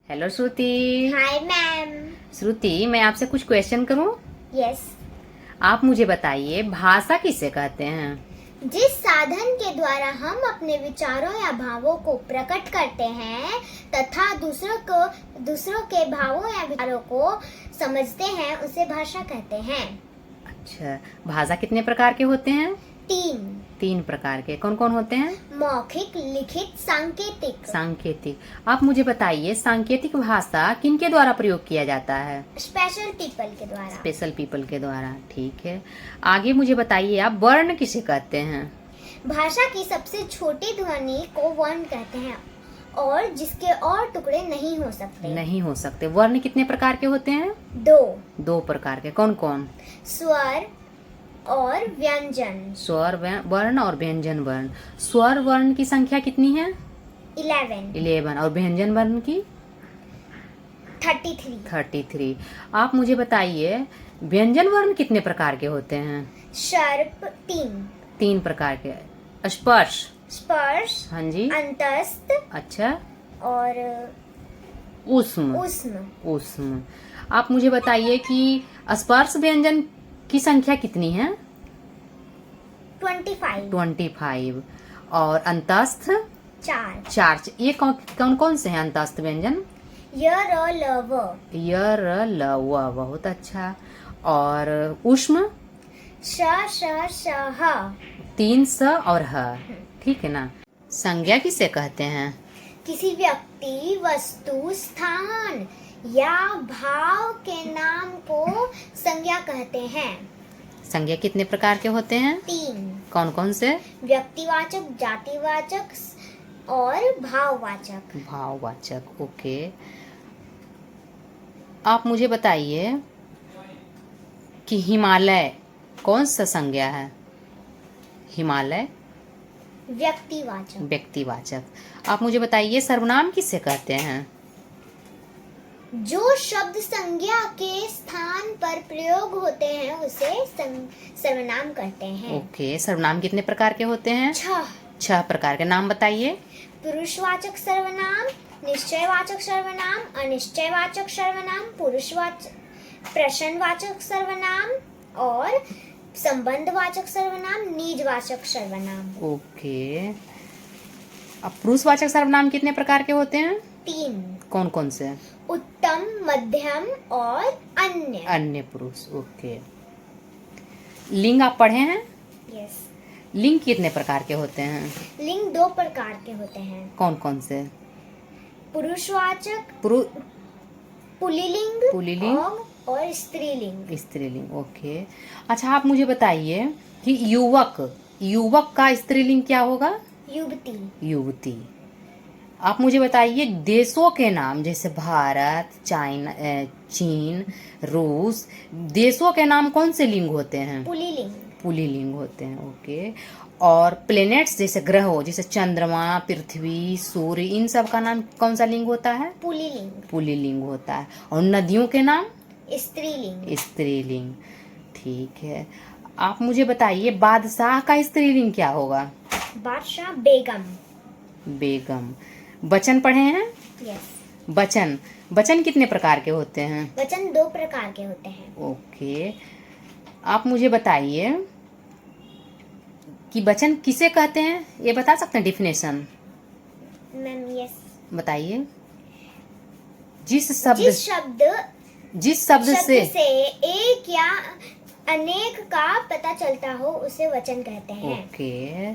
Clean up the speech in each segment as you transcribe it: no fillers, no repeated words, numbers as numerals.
Hello श्रुति। Hi ma'am. श्रुति, मैं आपसे कुछ क्वेश्चन करूं? यस। आप मुझे बताइए, भाषा किसे कहते हैं? जिस साधन के द्वारा हम अपने विचारों या भावों को प्रकट करते हैं तथा दूसरों के भावों या विचारों को समझते हैं, उसे भाषा कहते हैं। अच्छा, भाषा कितने प्रकार के होते हैं? 3 प्रकार के। कौन कौन होते हैं? मौखिक, लिखित, सांकेतिक। सांकेतिक। आप मुझे बताइए, सांकेतिक भाषा किनके द्वारा प्रयोग किया जाता है? स्पेशल पीपल के द्वारा। स्पेशल पीपल के द्वारा। ठीक है, आगे मुझे बताइए, आप वर्ण किसे कहते हैं? भाषा की सबसे छोटी ध्वनि को वर्ण कहते हैं और जिसके और टुकड़े नहीं हो सकते। नहीं हो सकते। वर्ण कितने प्रकार के होते हैं? 2 प्रकार के। कौन कौन? स्वर और व्यंजन। स्वर वर्ण और व्यंजन वर्ण। स्वर वर्ण की संख्या कितनी है? 11। और व्यंजन वर्ण की 33। आप मुझे बताइए, व्यंजन वर्ण कितने प्रकार के होते हैं? शर्प 3 प्रकार के। स्पर्श। हाँ जी। अंतस्थ। अच्छा। और ऊष्म। आप मुझे बताइए कि स्पर्श व्यंजन की संख्या कितनी है? 25। और अंतस्थ 4। ये कौन कौन से हैं अंतस्थ व्यंजन? य र ल व। य र ल व। बहुत अच्छा। और ऊष्म? श श श ह। 3 स और ह। ठीक है ना। संज्ञा किसे कहते हैं? किसी व्यक्ति, वस्तु, स्थान या भाव के नाम को संज्ञा कहते हैं। संज्ञा कितने प्रकार के होते हैं? 3। कौन कौन से? व्यक्तिवाचक, जातिवाचक और भाववाचक। ओके। आप मुझे बताइए कि हिमालय कौन सा संज्ञा है? हिमालय व्यक्तिवाचक। आप मुझे बताइए, सर्वनाम किसे कहते हैं? जो शब्द संज्ञा के स्थान पर प्रयोग होते हैं उसे सर्वनाम कहते हैं। ओके। सर्वनाम कितने प्रकार के होते हैं? 6 प्रकार के। नाम बताइए। पुरुषवाचक सर्वनाम, निश्चयवाचक सर्वनाम, अनिश्चयवाचक सर्वनाम, प्रश्नवाचक सर्वनाम और संबंधवाचक सर्वनाम, निजवाचक सर्वनाम। ओके। अब पुरुषवाचक सर्वनाम कितने प्रकार के होते हैं? 3। कौन कौन से? उत्तम, मध्यम और अन्य पुरुष। ओके। लिंग आप पढ़े हैं? यस। लिंग कितने प्रकार के होते हैं? लिंग 2 प्रकार के होते हैं। कौन कौन से? पुरुषवाचक पुल्लिंग और स्त्रीलिंग। ओके। अच्छा, आप मुझे बताइए कि युवक का स्त्रीलिंग क्या होगा? युवती। आप मुझे बताइए, देशों के नाम जैसे भारत, चाइना, चीन, रूस, देशों के नाम कौन से लिंग होते हैं? पुल्लिंग होते हैं। ओके। और प्लेनेट्स जैसे ग्रहों, जैसे चंद्रमा, पृथ्वी, सूर्य, इन सब का नाम कौन सा लिंग होता है? पुल्लिंग होता है। और नदियों के नाम? स्त्रीलिंग। ठीक है। आप मुझे बताइए, बादशाह का स्त्रीलिंग क्या होगा? बादशाह बेगम। वचन पढ़े हैं? यस। वचन कितने प्रकार के होते हैं? वचन 2 प्रकार के होते हैं। ओके। आप मुझे बताइए कि वचन किसे कहते हैं, ये बता सकते हैं डिफिनेशन? Ma'am yes. बताइए। जिस शब्द से एक या अनेक का पता चलता हो उसे वचन कहते हैं। ओके।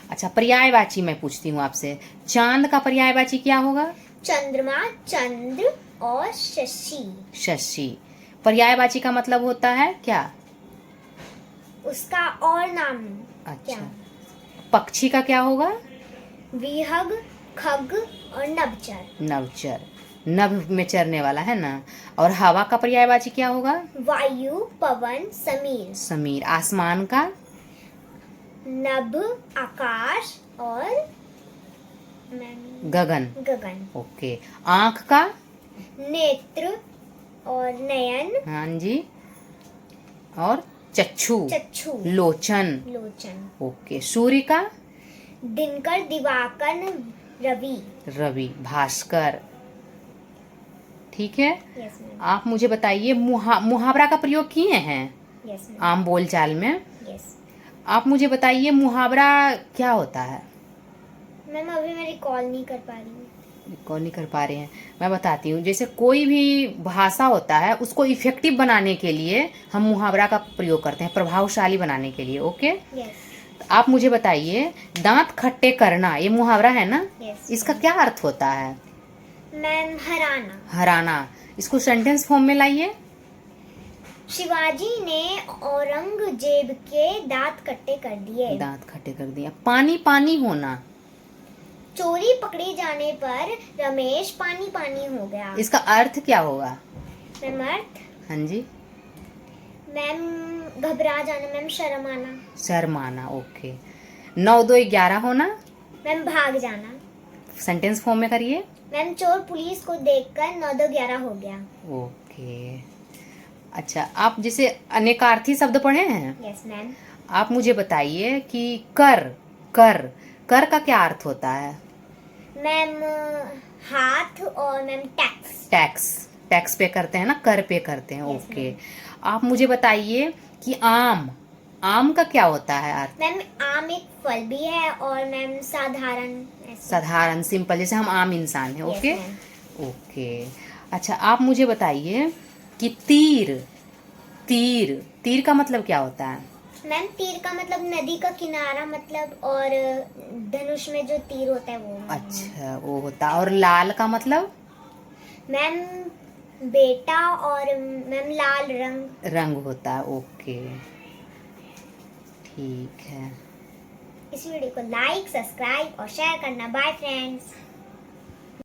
अच्छा, पर्यायवाची मैं पूछती हूँ आपसे। चांद का पर्यायवाची क्या होगा? चंद्रमा, चंद्र और शशि। पर्यायवाची का मतलब होता है क्या? उसका और नाम। अच्छा। पक्षी का क्या होगा? विहग, खग और नभचर। नभ में चरने वाला है ना। और हवा का पर्यायवाची क्या होगा? वायु, पवन, समीर। आसमान का? नभ, आकाश और गगन। ओके। आँख का? नेत्र और नयन। हाँ जी। और चक्षु। लोचन। ओके। सूर्य का? दिनकर, दिवाकर, रवि। भास्कर। ठीक है। Yes ma'am. आप मुझे बताइए मुहावरा का प्रयोग किए हैं यस मैम। आम बोलचाल में। यस आप मुझे बताइए मुहावरा क्या होता है। मैम अभी मैं रिकॉल नहीं कर पा रही हूँ। कौन नहीं कर पा रहे हैं, मैं बताती हूँ। जैसे कोई भी भाषा होता है उसको इफेक्टिव बनाने के लिए हम मुहावरा का प्रयोग करते हैं, प्रभावशाली बनाने के लिए। ओके। यस। आप मुझे बताइए दांत खट्टे करना, ये मुहावरा है ना, यस। इसका क्या अर्थ होता है। मैम हराना। हराना। इसको सेंटेंस फॉर्म में लाइए। शिवाजी ने औरंगजेब के दांत कट्टे कर दिए। दांत खट्टे कर दिया। पानी पानी होना। चोरी पकड़े जाने पर रमेश पानी पानी हो गया। इसका अर्थ क्या होगा। मैम अर्थ, हाँ जी। मैम घबरा जाना, मैम शर्म आना। शर्माना। ओके। 9 2 11 होना। मैम भाग जाना। सेंटेंस फॉर्म में करिए। मैम चोर पुलिस को देखकर 9 2 11 हो गया। ओके। अच्छा, आप जैसे अनेकार्थी शब्द पढ़े हैं। Yes ma'am. आप मुझे बताइए कि कर कर कर का क्या अर्थ होता है। मैम हाथ, और मैम टैक्स। टैक्स। टैक्स पे करते हैं ना, कर पे करते हैं। Yes, okay. आप मुझे बताइए कि आम आम का क्या होता है अर्थ। मैम आम एक फल भी है, और मैम साधारण ऐसे। साधारण, सिंपल, जैसे हम आम इंसान हैं। Yes, okay. मैम। ओके। अच्छा, आप मुझे बताइए कि तीर तीर तीर का मतलब क्या होता है। मैम तीर का मतलब नदी का किनारा मतलब, और धनुष में जो तीर होता है वो। अच्छा, वो होता है। और लाल का मतलब। मैम बेटा, और मैम लाल रंग। रंग होता है। ओके, ठीक है। इस वीडियो को लाइक, सब्सक्राइब और शेयर करना। Bye friends.